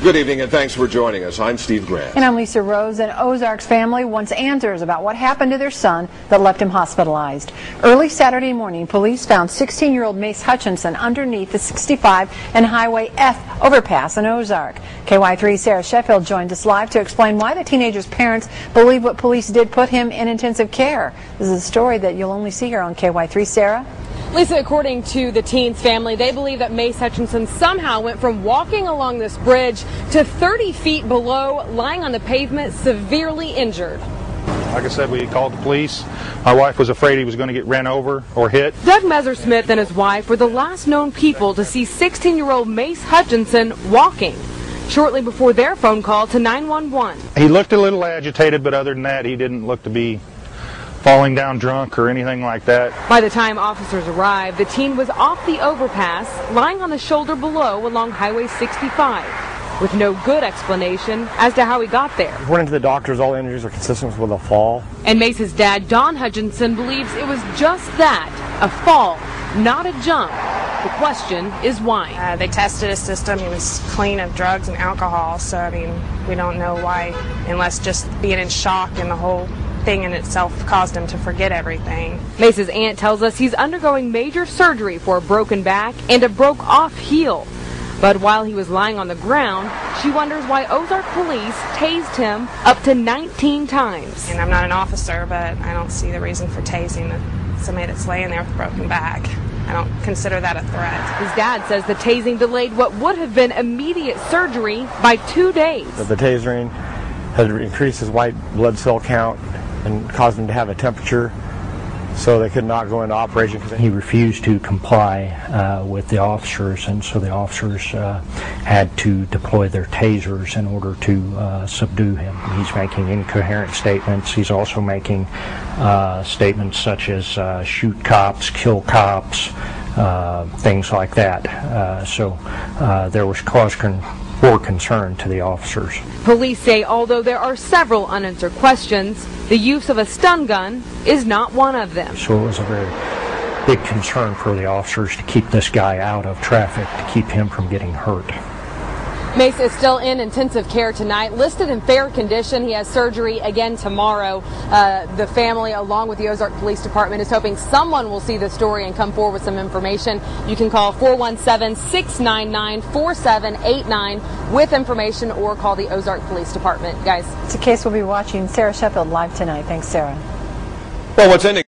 Good evening and thanks for joining us. I'm Steve Grant. And I'm Lisa Rose. An Ozarks family wants answers about what happened to their son that left him hospitalized. Early Saturday morning, police found 16-year-old Mace Hutchinson underneath the 65 and Highway F overpass in Ozark. KY3 Sarah Sheffield joined us live to explain why the teenager's parents believe what police did put him in intensive care. This is a story that you'll only see here on KY3. Sarah? Lisa, according to the teen's family, they believe that Mace Hutchinson somehow went from walking along this bridge to 30 feet below, lying on the pavement, severely injured. Like I said, we called the police. My wife was afraid he was going to get ran over or hit. Doug Messersmith and his wife were the last known people to see 16-year-old Mace Hutchinson walking shortly before their phone call to 911. He looked a little agitated, but other than that, he didn't look to be falling down drunk or anything like that. By the time officers arrived, the teen was off the overpass, lying on the shoulder below along Highway 65, with no good explanation as to how he got there. According to the doctors, all injuries are consistent with a fall. And Mace's dad, Don Hutchinson, believes it was just that, a fall, not a jump. The question is why. They tested his system. He was clean of drugs and alcohol, so I mean, we don't know why, unless just being in shock and the whole thing in itself caused him to forget everything. Mace's aunt tells us he's undergoing major surgery for a broken back and a broke-off heel. But while he was lying on the ground, she wonders why Ozark police tased him up to 19 times. And I'm not an officer, but I don't see the reason for tasing somebody that's laying there with a broken back. I don't consider that a threat. His dad says the tasing delayed what would have been immediate surgery by 2 days. The tasering had increased his white blood cell count and caused him to have a temperature, so they could not go into operation. He refused to comply with the officers, and so the officers had to deploy their tasers in order to subdue him. He's making incoherent statements. He's also making statements such as shoot cops, kill cops, things like that. So there was cause for concern to the officers. Police say although there are several unanswered questions, the use of a stun gun is not one of them. So it was a very big concern for the officers to keep this guy out of traffic, to keep him from getting hurt. Mace is still in intensive care tonight, listed in fair condition. He has surgery again tomorrow. The family, along with the Ozark Police Department, is hoping someone will see the story and come forward with some information. You can call 417-699-4789 with information, or call the Ozark Police Department. Guys, It's a case we'll be watching. Sarah Sheffield live tonight. Thanks, Sarah. Well, what's ending